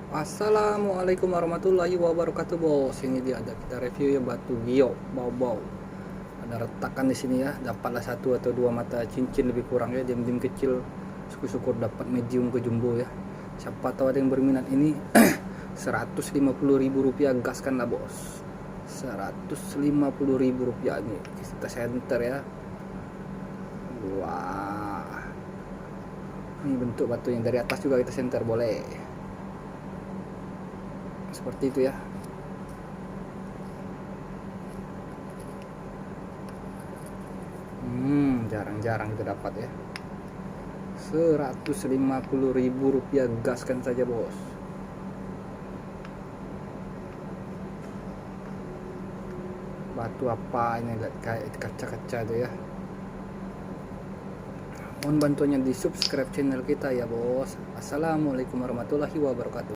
Assalamualaikum warahmatullahi wabarakatuh, bos. Ini dia, ada kita review ya batu gio bau-bau. Ada retakan di sini ya. Dapatlah satu atau dua mata cincin, lebih kurang ya. Dim-dim kecil. Syukur-syukur dapat medium ke jumbo ya. Siapa tahu ada yang berminat ini. 150.000 rupiah, gaskan lah, bos. 150.000 rupiah ini. Kita center ya. Wah. Ini bentuk batunya dari atas juga kita center boleh. Seperti itu ya. Jarang-jarang kita dapat ya. 150.000 rupiah, gaskan saja, bos. Batu apa ini, lihat kayak kaca-kaca itu ya. Mohon bantuannya di subscribe channel kita ya, bos. Assalamualaikum warahmatullahi wabarakatuh.